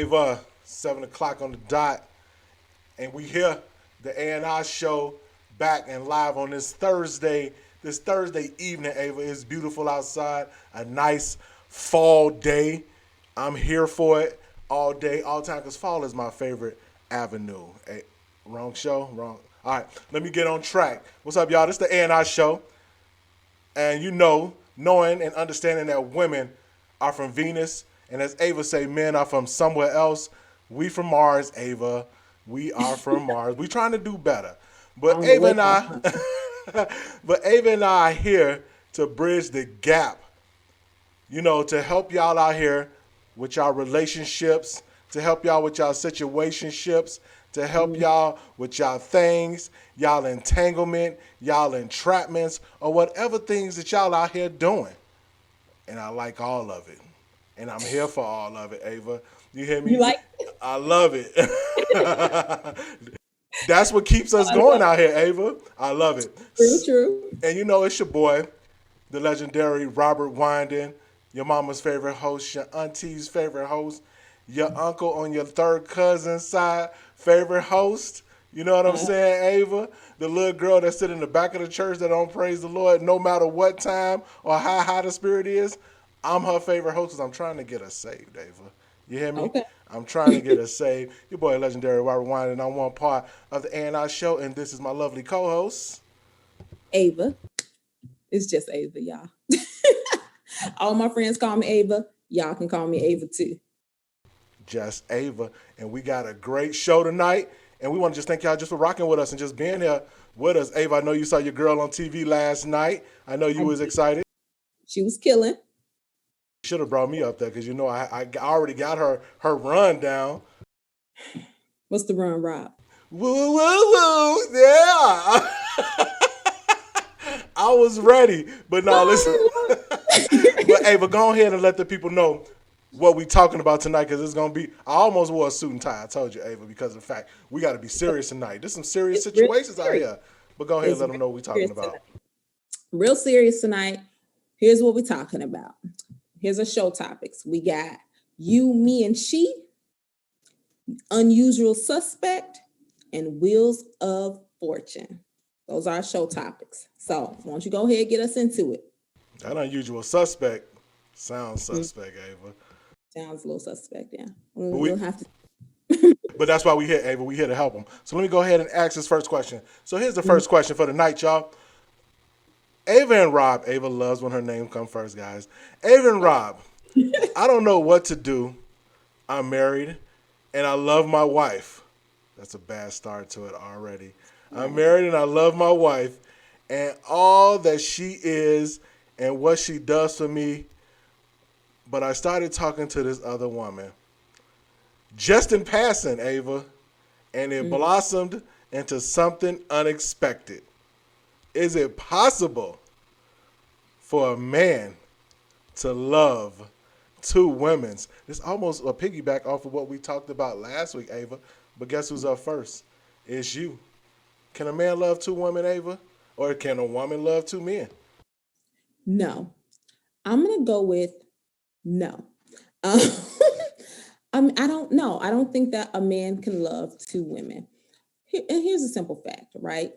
Ava, 7 o'clock on the dot, and we here, the A&R Show, back and live on this Thursday evening, Ava. It's beautiful outside, a nice fall day. I'm here for it all day, all time, because fall is my favorite avenue. Hey, wrong show? Wrong. All right, let me get on track. What's up, y'all? This is the A&R Show, and knowing and understanding that women are from Venus, and as Ava say, men are from somewhere else. We from Mars, Ava. We are from Mars. We trying to do better. But On the Ava way and up. I, but Ava and I are here to bridge the gap, to help y'all out here with y'all relationships, to help y'all with y'all situationships, to help Mhm. y'all with y'all things, y'all entanglement, y'all entrapments, or whatever things that y'all out here doing. And I like all of it. And I'm here for all of it, Ava. You hear You me? like I love it. That's what keeps us I love going out here, Ava. I love it. true, true. And it's your boy, the legendary Robert Wyndon, your mama's favorite host, your auntie's favorite host, your uncle on your third cousin's side favorite host. You know what I'm Uh, saying, Ava? The little girl that sit in the back of the church that don't praise the Lord no matter what time or how high the spirit is. I'm her favorite host because I'm trying to get her saved, Ava. You hear me? okay. I'm trying to get her saved. Your boy, legendary Robert Wyndon. I'm one part of the A&R Show, and this is my lovely co-host, Ava. It's just Ava, y'all. All my friends call me Ava. Y'all can call me Ava too. just Ava. And we got a great show tonight. And we want to just thank y'all just for rocking with us and just being here with us. Ava, I know you saw your girl on TV last night. I know you I was did. excited. She was killing. Should have brought me up there because I already got her rundown. What's the run, Rob? Woo woo woo, yeah. I was ready, but no, listen. Oh, But Ava, go ahead and let the people know what we talking about tonight because it's gonna be. I almost wore a suit and tie. I told you, Ava, because of the fact we got to be serious tonight. There's some serious it's real situations out serious. here. But go ahead and It's let real them know what we talking serious about. tonight. Real serious tonight. Here's what we're talking about. Here's our show topics. We got you, me, and she, unusual suspect, and wheels of fortune. Those are our show topics. So why don't you go ahead and get us into it? That unusual suspect sounds Mm, suspect, Ava. sounds a little suspect, yeah. But We'll we, have to. but that's why we here, Ava. We here to help them. So let me go ahead and ask this first question. So here's the Mm, first question for the night, y'all. Ava and Rob. Ava loves when her name come first, guys. Ava and Rob. I don't know what to do. I'm married, and I love my wife. That's a bad start to it already. I'm right. married and I love my wife, and all that she is and what she does for me. But I started talking to this other woman, just in passing, Ava, and it Mm. blossomed into something unexpected. Is it possible for a man to love two women's? This almost a piggyback off of what we talked about last week, Ava. But guess who's up first? It's you. Can a man love two women, Ava? Or can a woman love two men? No, I'm gonna go with no. Um, I don't know. I don't think that a man can love two women. And here's a simple fact, right?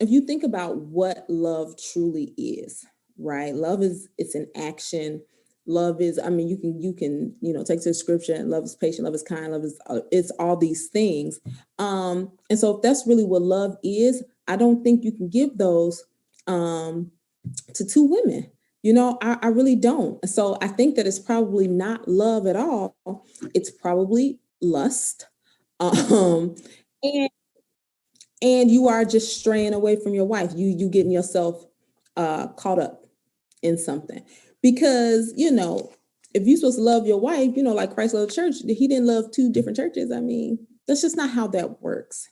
If you think about what love truly is, right? Love is it's an action. Love is, I mean, you can take the scripture and love is patient, love is kind, love is it's all these things. And so if that's really what love is, I don't think you can give those um to two women. I really don't. So I think that it's probably not love at all. It's probably lust. Um, and and you are just straying away from your wife. You getting yourself caught up in something because if you're supposed to love your wife, like Christ loved the church, he didn't love two different churches. I mean, that's just not how that works.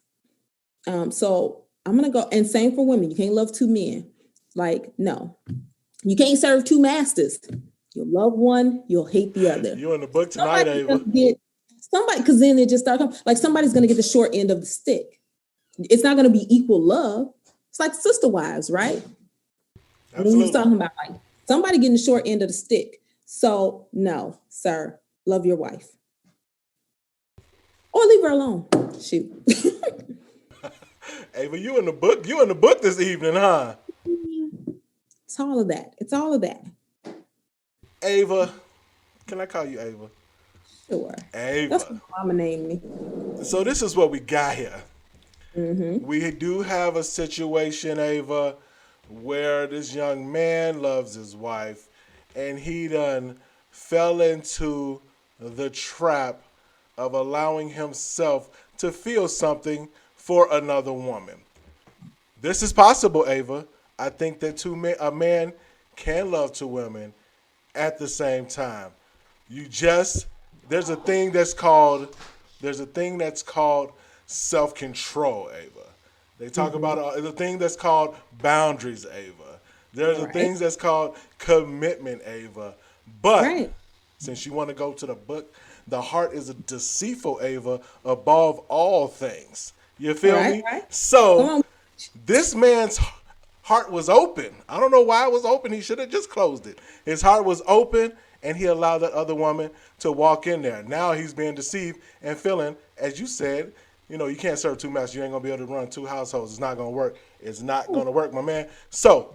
So I'm gonna go and same for women. You can't love two men. Like no, you can't serve two masters. You'll love one, you'll hate the other. You in the book tonight, Somebody's Ava. gonna get somebody because then it just start coming. Like somebody's gonna get the short end of the stick. It's not gonna be equal love. It's like sister wives, right? When we was Absolutely. talking about like somebody getting the short end of the stick. So no, sir, love your wife. or leave her alone. Shoot. Ava, you in the book? You in the book this evening, huh? It's all of that. It's all of that. Ava, can I call you Ava? Sure. That's Ava. what my mama named me. So this is what we got here. Mm-hmm. We do have a situation, Ava, where this young man loves his wife, and he done fell into the trap of allowing himself to feel something for another woman. This is possible, Ava. I think that a man can love two women at the same time. You just there's a thing that's called there's a thing that's called self control, Ava. They talk Mm-hmm. about the thing that's called boundaries, Ava. There's a Right. things that's called commitment, Ava. But Right. since you want to go to the book, the heart is a deceitful, Ava, above all things. You All feel right. me? Right. Come So on. this man's heart was open. I don't know why it was open. He should have just closed it. His heart was open, and he allowed that other woman to walk in there. Now he's being deceived and feeling, as you said, you can't serve two masters. You ain't gonna be able to run two households. It's not gonna work. It's not gonna work, my man. So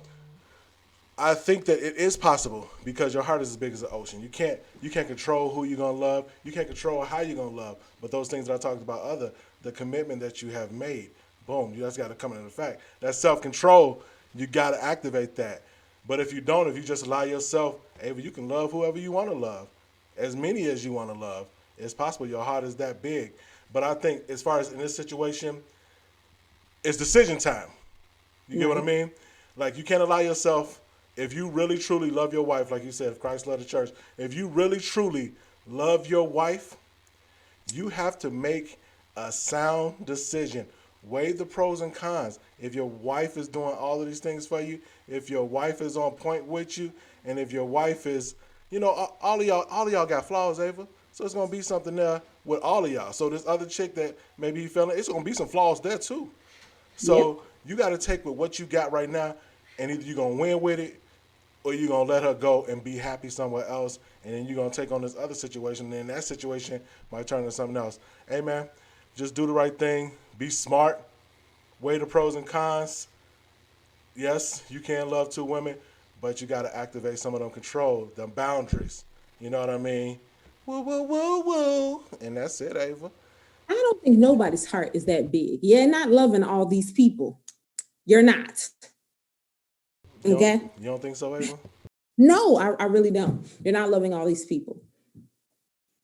I think that it is possible because your heart is as big as the ocean. You can't control who you're gonna love. You can't control how you're gonna love. But those things that I talked about, the commitment that you have made, boom, you just got to come into effect. That self control, you got to activate that. But if you don't, if you just allow yourself, Ava, you can love whoever you want to love, as many as you want to love. It's possible your heart is that big. But I think as far as in this situation, it's decision time. You get what I Right. mean? Like you can't allow yourself, if you really truly love your wife, like you said, if Christ loved the church, if you really truly love your wife, you have to make a sound decision. Weigh the pros and cons. If your wife is doing all of these things for you, if your wife is on point with you, and if your wife is, all of y'all got flaws, Ava. So it's gonna be something there with all of y'all. So this other chick that maybe you fell in, it's gonna be some flaws there too. Yep. So you got to take with what you got right now, and either you're gonna win with it, or you're gonna let her go and be happy somewhere else, and then you're gonna take on this other situation. And then that situation might turn into something else. Hey man, just do the right thing. Be smart. Weigh the pros and cons. Yes, you can love two women, but you got to activate some of them control, them boundaries. You know what I mean? Woo woo woo woo, and that's it, Ava. I don't think nobody's heart is that big. You're not loving all these people. You're not. You don't Okay. you don't think so, Ava? No, I really don't. You're not loving all these people.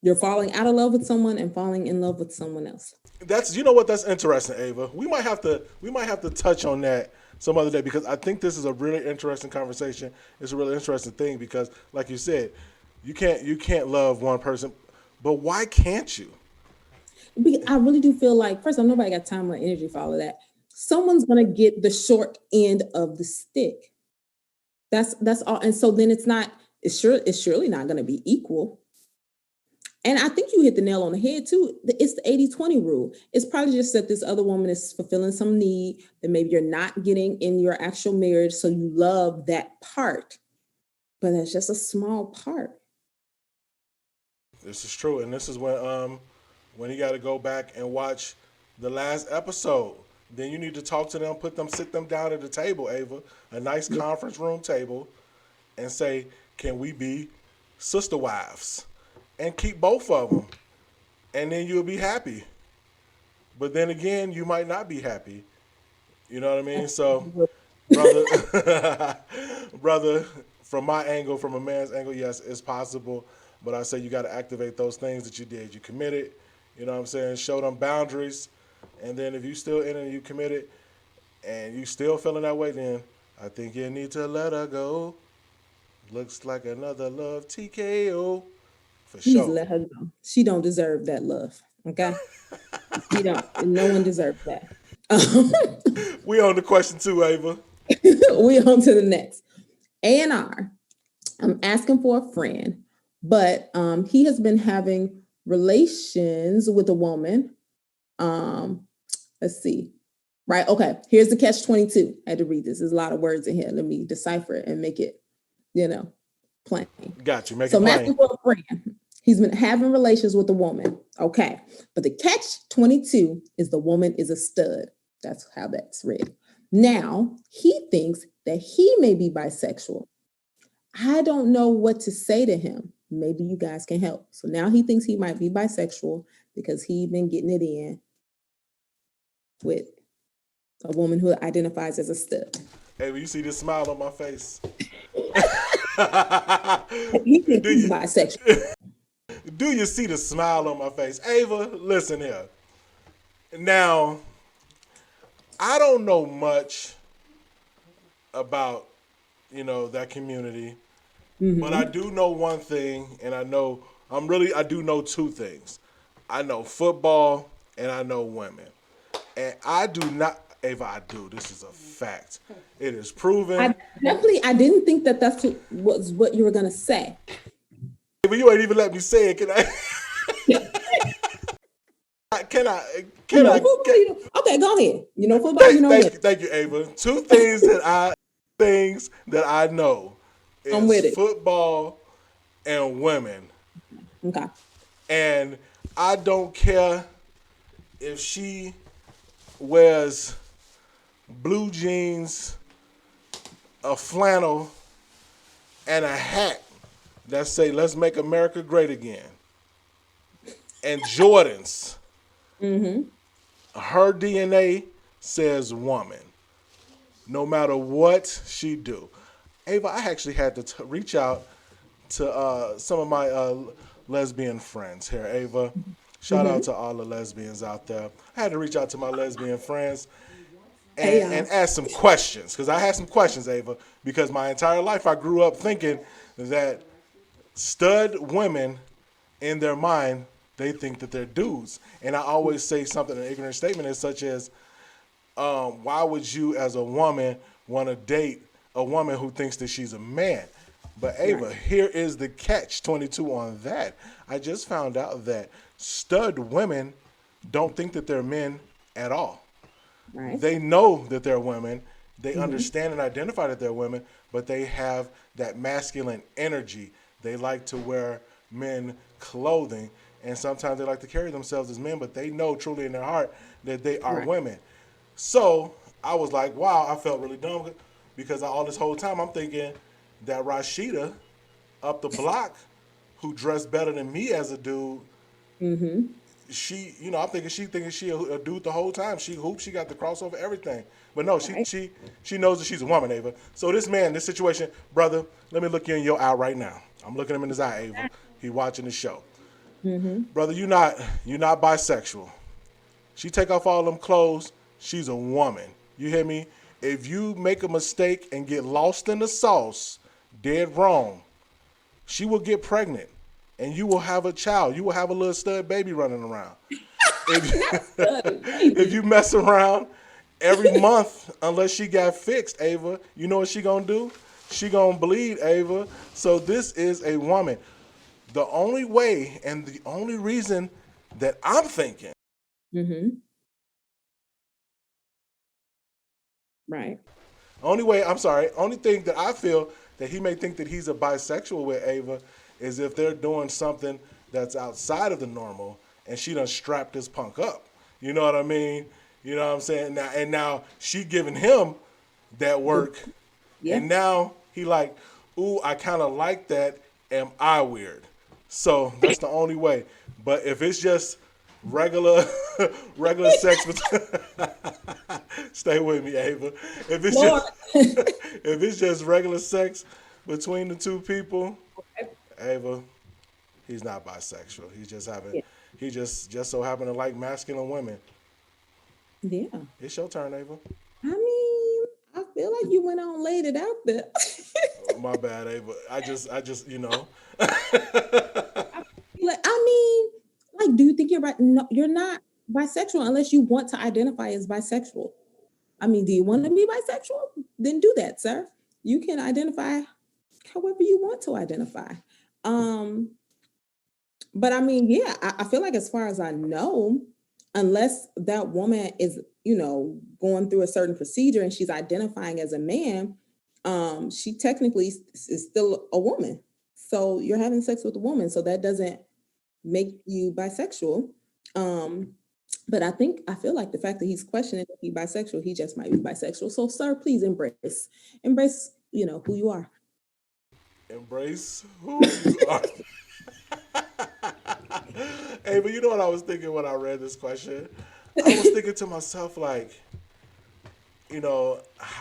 You're falling out of love with someone and falling in love with someone else. That's what, that's interesting, Ava. We might have to touch on that some other day because I think this is a really interesting conversation. It's a really interesting thing because, like you said, you can't love one person, but why can't you? I really do feel like, first of all, nobody got time or energy for all of that. Someone's gonna get the short end of the stick. That's all. And so then it's surely not gonna be equal. And I think you hit the nail on the head too. It's the 80-20 rule. It's probably just that this other woman is fulfilling some need that maybe you're not getting in your actual marriage. So you love that part, but that's just a small part. This is true, and this is when you got to go back and watch the last episode. Then you need to talk to them, sit them down at the table, Ava, a nice Yeah. conference room table, and say, can we be sister wives? And keep both of them, and then you'll be happy. But then again, you might not be happy. You know what I mean? So, brother, brother, from my angle, from a man's angle, yes, it's possible. But I say you got to activate those things that you did. You committed. You know what I'm saying? Show them boundaries. And then if you still in it and you committed and you still feeling that way, then I think you need to let her go. Looks like another love TKO for You need to sure. let her go. She don't deserve that love. Okay. She don't. No one deserves that. We on the question too, Ava. We on to the next. A&R. I'm asking for a friend, but he has been having relations with a woman. Um, let's see. Right. Okay. Here's the catch 22. I had to read this. There's a lot of words in here. Let me decipher it and make it, you know, plain. Got you. Make So it I'm plain. asking for a friend. He's been having relations with a woman. Okay. But the catch 22 is the woman is a stud. That's how that's read. Now, he thinks that he may be bisexual. I don't know what to say to him. Maybe you guys can help. So now he thinks he might be bisexual because he been getting it in with a woman who identifies as a stud. Hey, when you see this smile on my face, He thinks do he's you bisexual. do you see the smile on my face? Ava, listen here. Now, I don't know much about, that community, but I do know one thing, and I do know two things. I know football and I know women. And I do not, Ava, I do. This is a fact. It is proven. I didn't think that was what you were going to say. Ava, you ain't even let me say it. Can I? Can I? You Can know I? football, okay, go ahead. You know football, you know Thank what? you, thank you, Ava. Two things that I know I'm is with it. football and women. Okay. And I don't care if she wears blue jeans, a flannel, and a hat that say "Let's make America great again," and Jordans. Her DNA says woman, no matter what she do. Ava, I actually had to reach out to some of my lesbian friends here. Ava, shout out Mm-hmm. to all the lesbians out there. I had to reach out to my lesbian friends Hey and y'all. ask some questions, because I had some questions, Ava, because my entire life I grew up thinking that stud women, in their mind, they think that they're dudes. And I always say something, an ignorant statement is such as, why would you as a woman want to date a woman who thinks that she's a man? But Ava, Right. here is the catch 22 on that. I just found out that stud women don't think that they're men at all. Right. They know that they're women. They Mm-hmm. understand and identify that they're women, but they have that masculine energy. They like to wear men clothing, and sometimes they like to carry themselves as men, but they know truly in their heart that they are Right. women. So I was like, wow, I felt really dumb because all this whole time I'm thinking that Rashida up the block, who dressed better than me as a dude, Mm-hmm. I'm thinking she a dude the whole time. She hoops, she got the crossover, everything. But no, Right. she knows that she's a woman, Ava. So this man, this situation, brother, let me look you in your eye right now. I'm looking him in his eye, Ava. He watching the show. Mm-hmm. Brother, you not bisexual. She take off all them clothes, she's a woman. You hear me? If you make a mistake and get lost in the sauce, dead wrong, she will get pregnant and you will have a child. You will have a little stud baby running around. Not If stud, if baby. you mess around every month, unless she got fixed, Ava, you know what she gonna do? She gonna bleed, Ava. So this is a woman. The only way and the only reason that I'm thinking, Mm-hmm. Right. only thing that I feel that he may think that he's a bisexual with Ava is if they're doing something that's outside of the normal and she done strapped this punk up. You know what I mean? You know what I'm saying? Now she giving him that The, work, yeah. and now he like, ooh, I kind of like that. Am I weird? So that's the only way. But if it's just regular regular sex between stay with me, Ava. If it's Lord. just if it's just regular sex between the two people, Ava, he's not bisexual. Yeah. He just so happen to like masculine women. Yeah. It's your turn, Ava. I mean, I feel like you went on laid it out there. My bad, Ava. I just. I mean, like, do you think you're right? No, you're not bisexual unless you want to identify as bisexual. I mean, do you want to be bisexual? Then do that, sir. You can identify however you want to identify. Um, but I mean, yeah, I feel like as far as I know, unless that woman is, going through a certain procedure and she's identifying as a man, she technically is still a woman. So you're having sex with a woman. So that doesn't make you bisexual. Um, but I feel like the fact that he's questioning if he's bisexual, he just might be bisexual. So, sir, please embrace, who you are. Embrace who you are. Hey, but you know what I was thinking when I read this question? I was thinking to myself, like,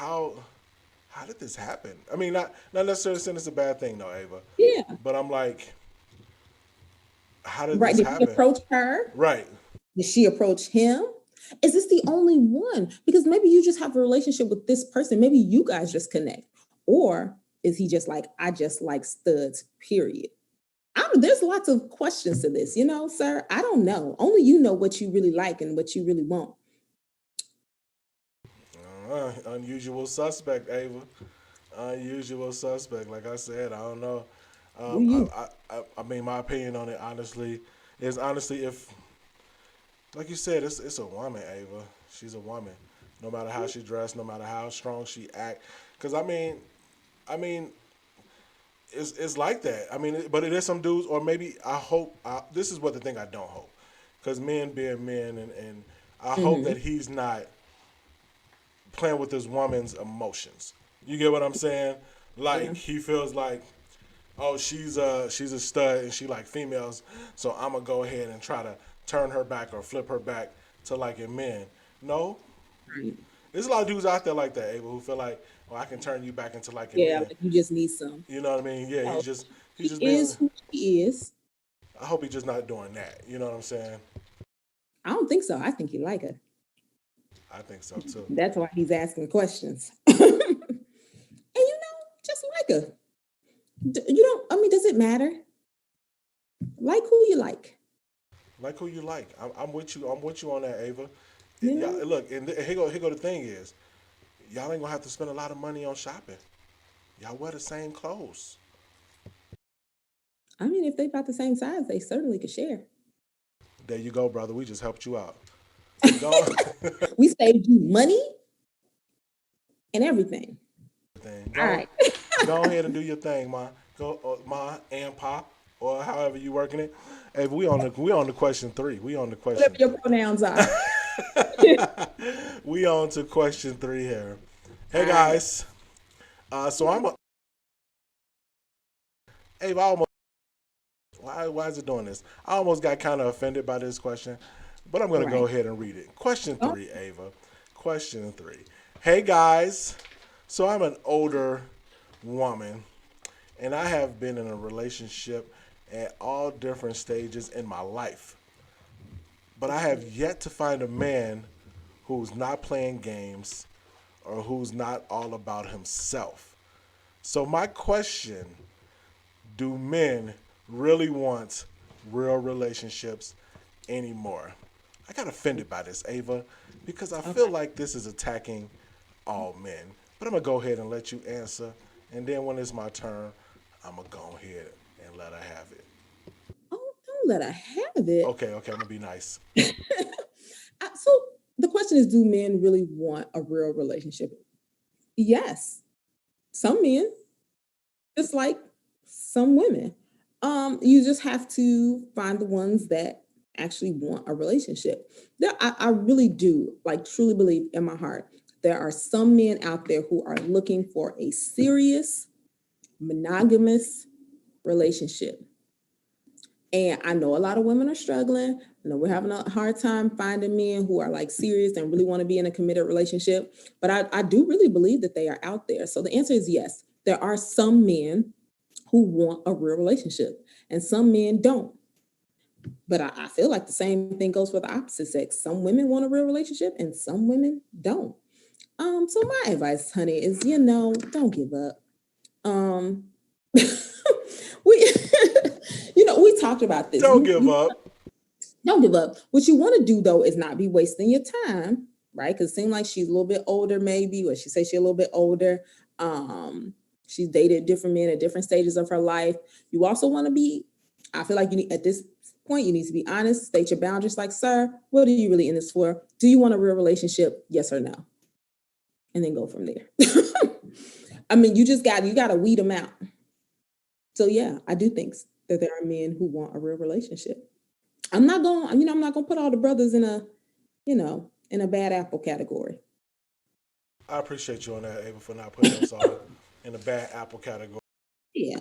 how did this happen? I mean, not necessarily saying it's a bad thing, though, Ava. Yeah. But I'm like, how did Right. this Did he happen? approach her? Right. Did she approach him? Is this the only one? Because maybe you just have a relationship with this person. Maybe you guys just connect. Or is he just like, I just like studs, period? There's lots of questions to this, sir. I don't know. Only you know what you really like and what you really want. Unusual suspect, Ava. Unusual suspect. Like I said, I don't know. Do you? I mean, my opinion on it, honestly, is honestly if, like you said, it's a woman, Ava. She's a woman. No matter how she dressed, no matter how strong she act. Because I mean, it's like that. I mean, but it is some dudes, or maybe I hope. This is what the thing I don't hope, because men being men, and I hope Mm-hmm. that he's not playing with this woman's emotions. You get what I'm saying? Yeah. Like he feels like, oh, she's a stud and she like females, so I'm gonna go ahead and try to turn her back or flip her back to liking men. No, Right. there's a lot of dudes out there like that, Abel, who feel like, oh, I can turn you back into liking Yeah, men. like you just need some. You know what I mean? Yeah, No, he's she just being. is who she is. I hope he's just not doing that. You know what I'm saying? I don't think so. I think you like her. I think so too. That's why he's asking questions. And just like her. You don't, I mean, does it matter? Like who you like, Like who you like. I'm with you. I'm with you on that, Ava. you Yeah, know? look, and here go the thing is, y'all ain't gonna have to spend a lot of money on shopping. Y'all wear the same clothes. I mean, if they about the same size, they certainly could share. There you go, brother. We just helped you out. So go, We saved you money and everything. All go, right. go ahead and do your thing, ma. Go, ma and pop, or however you working it. Hey, we on the question three. We on the Whatever question your three. pronouns are. We on to question three here. Hey All right. guys, so I'm a. Hey, I almost. Why is it doing this? I almost got kind of offended by this question, but I'm gonna go Right. ahead and read it. Question Oh, three, Ava. Question three. Hey guys, so I'm an older woman, and I have been in a relationship at all different stages in my life. But I have okay. yet to find a man who's not playing games or who's not all about himself. So, my question, do men really want real relationships anymore? I got offended by this, Ava, because I feel Okay. like this is attacking all men. But I'm going to go ahead and let you answer. And then when it's my turn, I'm going to go ahead and let her have it. Oh, don't let her have it. Okay, I'm going to be nice. So the question is, do men really want a real relationship? Yes. Some men, just like some women. You just have to find the ones that actually want a relationship. I really do like truly believe in my heart there are some men out there who are looking for a serious monogamous relationship. And I know a lot of women are struggling. I know we're having a hard time finding men who are like serious and really want to be in a committed relationship. But I do really believe that they are out there. So the answer is yes. There are some men who want a real relationship, and some men don't. But I feel like the same thing goes for the opposite sex. Some women want a real relationship, and some women don't. So my advice, honey, is don't give up. Um, we, we talked about this. Don't You give you up. don't give up. What you want to do though is not be wasting your time, right? Because it seems like she's a little bit older, maybe, or she says she's a little bit older. Um, she's dated different men at different stages of her life. You also want to be, I feel like you need at this point, you need to be honest, state your boundaries, like, sir, what are you really in this for? Do you want a real relationship? Yes or no? And then go from there. I mean, you gotta weed them out. So yeah, I do think that there are men who want a real relationship. I'm not going, I'm not going to put all the brothers in a, in a bad apple category. I appreciate you on that, Ava, for not putting us all in the bad apple category. Yeah.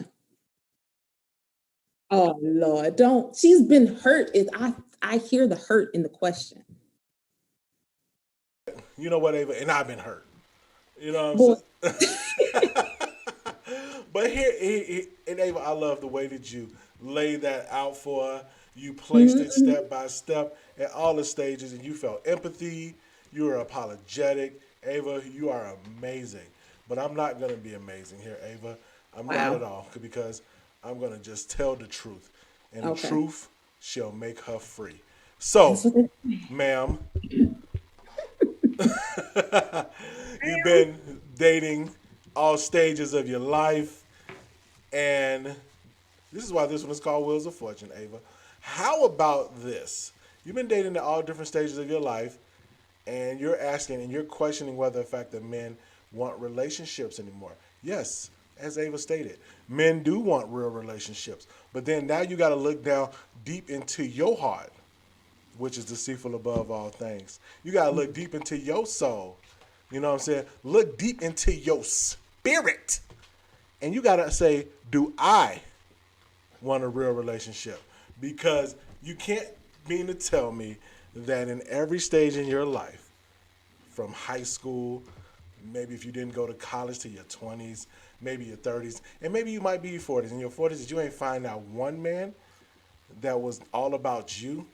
Oh Lord, don't. She's been hurt. I hear the hurt in the question. You know what, Ava? And I've been hurt. You know what I'm Boy, saying? But and Ava, I love the way that you lay that out for her. You placed it mhm. step by step at all the stages, and you felt empathy. You were apologetic. Ava, you are amazing. But I'm not going to be amazing here, Ava. I'm not at Wow. all, because I'm going to just tell the truth. And the Okay. truth shall make her free. So, That's what ma'am, you've been dating all stages of your life, and this is why this one is called Wheels of Fortune, Ava. How about this? You've been dating at all different stages of your life, and you're asking and you're questioning whether the fact that men want relationships anymore. Yes, as Ava stated, men do want real relationships. But then now you got to look down deep into your heart, which is deceitful above all things. You got to look deep into your soul. You know what I'm saying? Look deep into your spirit. And you got to say, do I want a real relationship? Because you can't mean to tell me that in every stage in your life, from high school, maybe if you didn't go to college to your 20s, maybe your 30s, and maybe you might be your 40s. In your 40s, that you ain't find out one man that was all about you.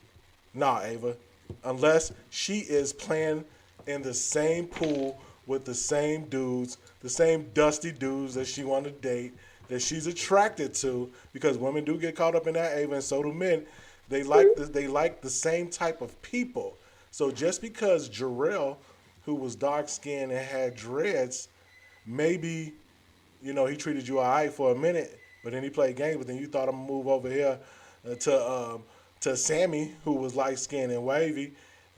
Nah, Ava. Unless she is playing in the same pool with the same dudes, the same dusty dudes that she want to date, that she's attracted to, because women do get caught up in that, Ava, and so do men. They like the same type of people. So just because Jarrell, who was dark skinned and had dreads, maybe he treated you all right for a minute, but then he played games. But then you thought I'm gonna move over here to Sammy, who was light skinned and wavy.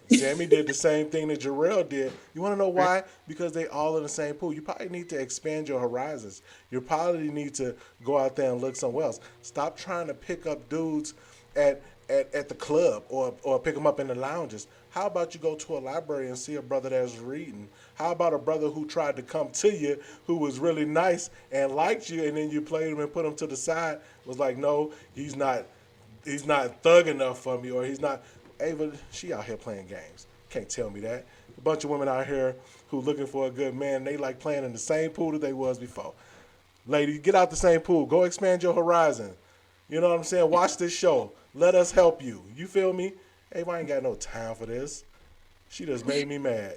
Sammy did the same thing that Jarrell did. You want to know why? Because they all in the same pool. You probably need to expand your horizons. You probably need to go out there and look somewhere else. Stop trying to pick up dudes at at the club, or pick them up in the lounges. How about you go to a library and see a brother that's reading? How about a brother who tried to come to you, who was really nice and liked you, and then you played him and put him to the side? Was like, no, he's not thug enough for me, or he's not. Ava, she out here playing games. Can't tell me that. A bunch of women out here who looking for a good man, they like playing in the same pool that they was before. Lady, get out the same pool. Go expand your horizon. You know what I'm saying? Watch this show. Let us help you. You feel me? Ava, I ain't got no time for this. She just made me mad.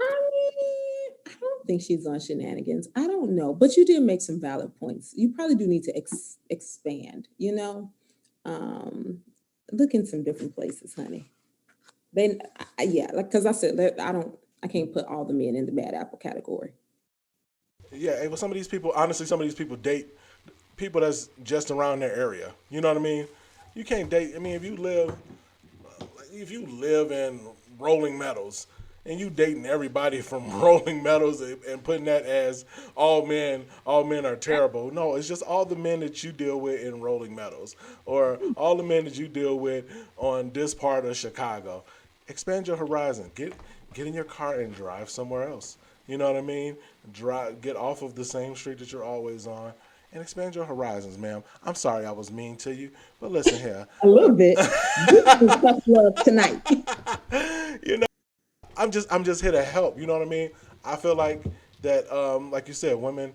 I don't think she's on shenanigans. I don't know, but you did make some valid points. You probably do need to expand. Um, look in some different places, honey. Then, yeah, like because I said that I can't put all the men in the bad apple category. Yeah, Ava, some of these people, honestly, some of these people date people that's just around their area. You know what I mean? You can't date. I mean, if you live in Rolling Meadows and you dating everybody from Rolling Meadows and putting that as all men are terrible. No, it's just all the men that you deal with in Rolling Meadows, or all the men that you deal with on this part of Chicago. Expand your horizon. Get in your car and drive somewhere else. You know what I mean? Get off of the same street that you're always on, and expand your horizons, ma'am. I'm sorry I was mean to you, but listen here. A little bit. This is tough love tonight. You know, I'm just here to help. You know what I mean? I feel like that, like you said, women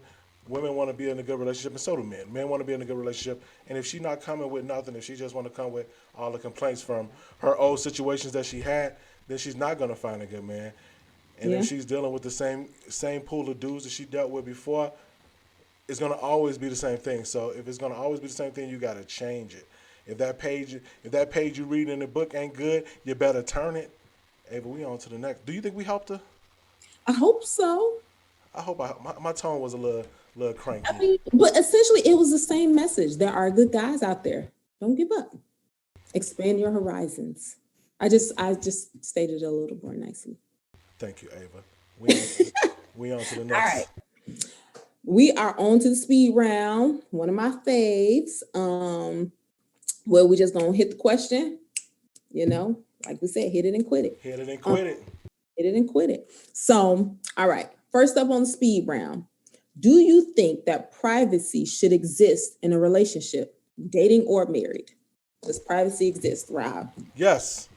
want to be in a good relationship, and so do men. Men want to be in a good relationship, and if she's not coming with nothing, if she just want to come with all the complaints from her old situations that she had, then she's not gonna find a good man. And if Yeah. she's dealing with the same pool of dudes that she dealt with before, it's gonna always be the same thing. So if it's gonna always be the same thing, you gotta change it. If that page you read in the book ain't good, you better turn it. Hey, but we on to the next. Do you think we helped her? I hope so. I hope my tone was a little I cranky. mean, but essentially, it was the same message. There are good guys out there. Don't give up. Expand your horizons. I just stated it a little more nicely. Thank you, Ava. We on to the All right. next. We are on to the speed round. One of my faves. Well, we just gonna hit the question, like we said, hit it and quit it. Hit it and quit it. Hit it and quit it. So, all right. First up on the speed round. Do you think that privacy should exist in a relationship, dating or married? Does privacy exist, Rob? Yes,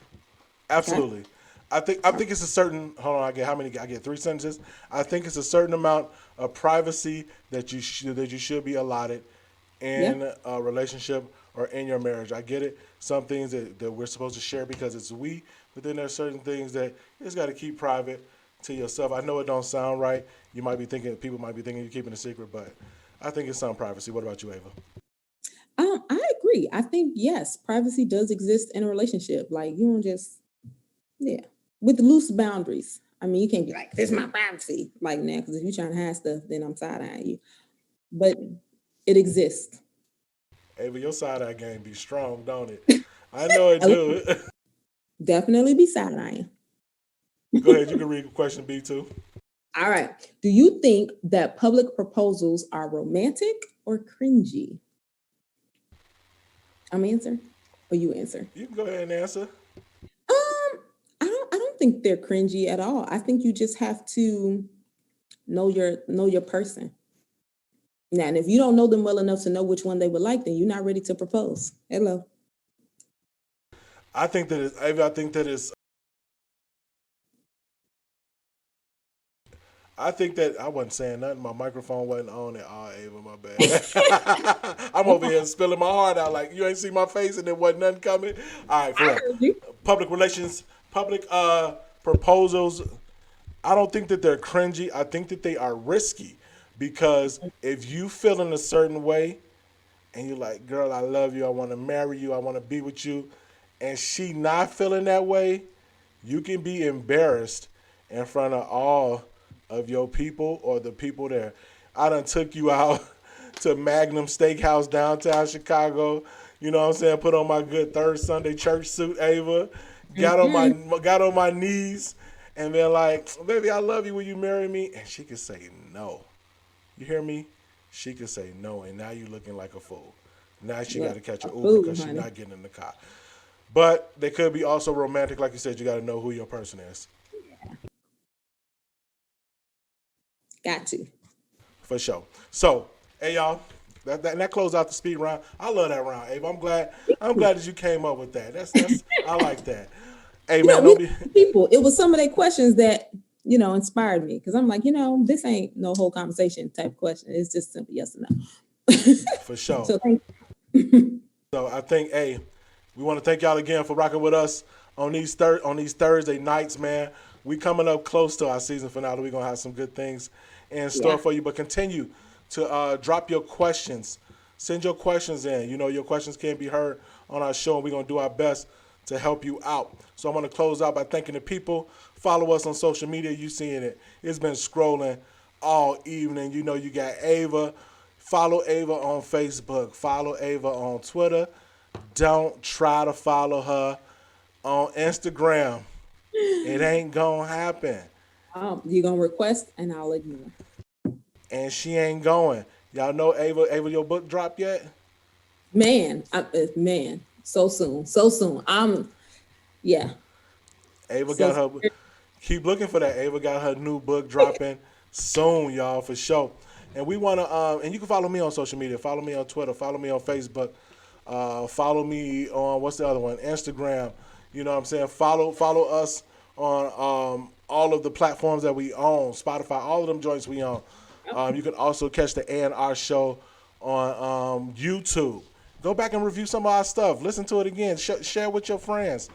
Okay. absolutely. I think it's a certain. Hold on, I get how many? I get three sentences. I think it's a certain amount of privacy that you should be allotted Yeah. in a relationship or in your marriage. I get it. Some things that we're supposed to share because it's we, but then there's certain things that you just got to keep private to yourself. I know it don't sound right. You might be thinking people might be thinking you're keeping a secret, but I think it's some privacy. What about you, Ava? I agree. I think yes, privacy does exist in a relationship. Like you don't just yeah, with loose boundaries. I mean, you can't be like, "This is my privacy," like now, because if you're trying to hide stuff, then I'm side eyeing you. But it exists. Ava, your side eye game be strong, don't it? I know it I'll do. definitely be side eyeing. Go ahead. You can read question B too. All right. Do you think that public proposals are romantic or cringy? I'm answer or you answer. You can go ahead and answer. I don't think they're cringy at all. I think you just have to know your person. Now, and if you don't know them well enough to know which one they would like, then you're not ready to propose. Hello. I think that it's, Ava, I think that it's I think that I wasn't saying nothing. My microphone wasn't on at all, Ava. My bad. I'm over here spilling my heart out like you ain't see my face and there wasn't nothing coming. All right, for I real. heard you. Public relations, public proposals. I don't think that they're cringy. I think that they are risky because if you feel in a certain way and you're like, girl, I love you, I want to marry you, I want to be with you, and she not feeling that way, you can be embarrassed in front of all of your people or the people there. I done took you out to Magnum Steakhouse downtown Chicago. You know what I'm saying? Put on my good third Sunday church suit, Ava. Mhm. Got on my knees and been like, baby, I love you. Will you marry me? And she could say no. You hear me? She could say no, and now you looking like a fool. Now she got Look, to catch a an Uber fool, because she's honey. not getting in the car. But they could be also romantic, like you said. You got to know who your person is, Got to. for sure. So, hey y'all, that closed out the speed round. I love that round, Abe. I'm glad that you came up with that. That's I like that. Hey man, We don't be. people. It was some of their questions that inspired me because I'm like, this ain't no whole conversation type question. It's just simple yes or no. For sure. So thank So I think, hey, we want to thank y'all again for rocking with us on these Thursday nights, man. We coming up close to our season finale. We're gonna have some good things in store yeah. for you, but continue to drop your questions. Send your questions in. You know your questions can be heard on our show, and we're gonna do our best to help you out. So I'm gonna close out by thanking the people. Follow us on social media. You seeing it? It's been scrolling all evening. You know you got Ava. Follow Ava on Facebook. Follow Ava on Twitter. Don't try to follow her on Instagram. It ain't gonna happen. You're gonna request and I'll ignore. And she ain't going. Y'all know Ava, your book dropped yet? Man, so soon, so soon. Yeah, Ava so got her. Keep looking for that. Ava got her new book dropping soon, y'all, for sure. And we wanna and you can follow me on social media. Follow me on Twitter. Follow me on Facebook. Follow me on what's the other one? Instagram. You know what I'm saying? Follow us on all of the platforms that we own. Spotify, all of them joints we own. You can also catch the A&R show on YouTube. Go back and review some of our stuff. Listen to it again. Share with your friends.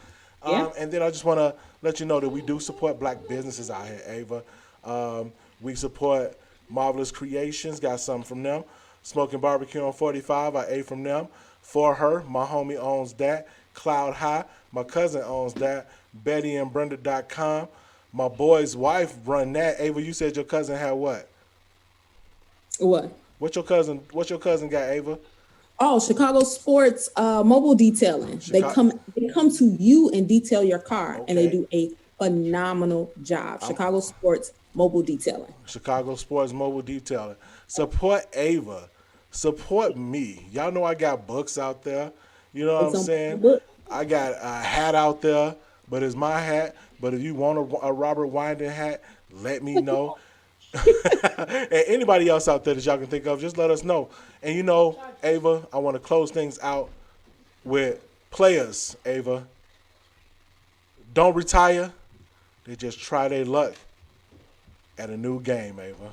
yeah. And then I just want to let you know that we do support black businesses out here, Ava. We support Marvelous Creations, got something from them. Smoking Barbecue on 45, I ate from them. For Her, my homie owns that. Cloud High, my cousin owns that. BettyandBrenda.com. My boy's wife run that. Ava, you said your cousin had what? What? What's your cousin got, Ava? Oh, Chicago Sports Mobile Detailing. They Chicago. come to you and detail your car, and they Okay. do a phenomenal job. Chicago Sports Mobile Detailing. Chicago Sports Mobile Detailing. Support Ava. Support me. Y'all know I got books out there. You know what I'm It's on the saying? book. I got a hat out there, but it's my hat. But if you want a Robert Wyndon hat, let me know. And anybody else out there that y'all can think of, just let us know. And you know, Ava, I want to close things out with players, Ava. Don't retire. They just try their luck at a new game, Ava.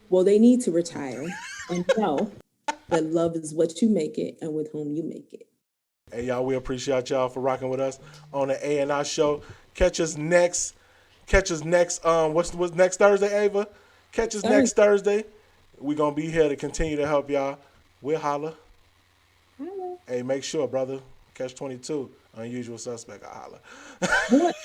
Well, they need to retire and know that love is what you make it and with whom you make it. Hey y'all, we appreciate y'all for rocking with us on the A&R show. Catch us next. Catch us next. What's next Thursday, Ava? Catch us Thursday. next Thursday. We gonna be here to continue to help y'all. We'll holla. Hello. Hey, make sure, brother. Catch 22. Unusual suspect. I holla. What?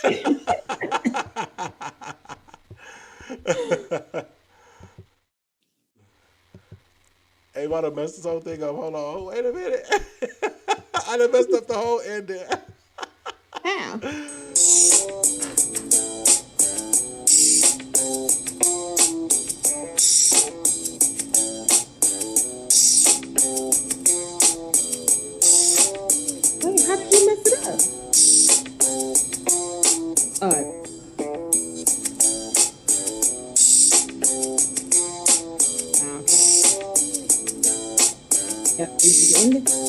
Hey, I done messed this whole thing up. Hold on. Wait a minute. I done messed up the whole ending. How? Wait, how did you mess it up? All right. Okay. Yep. Is it ended?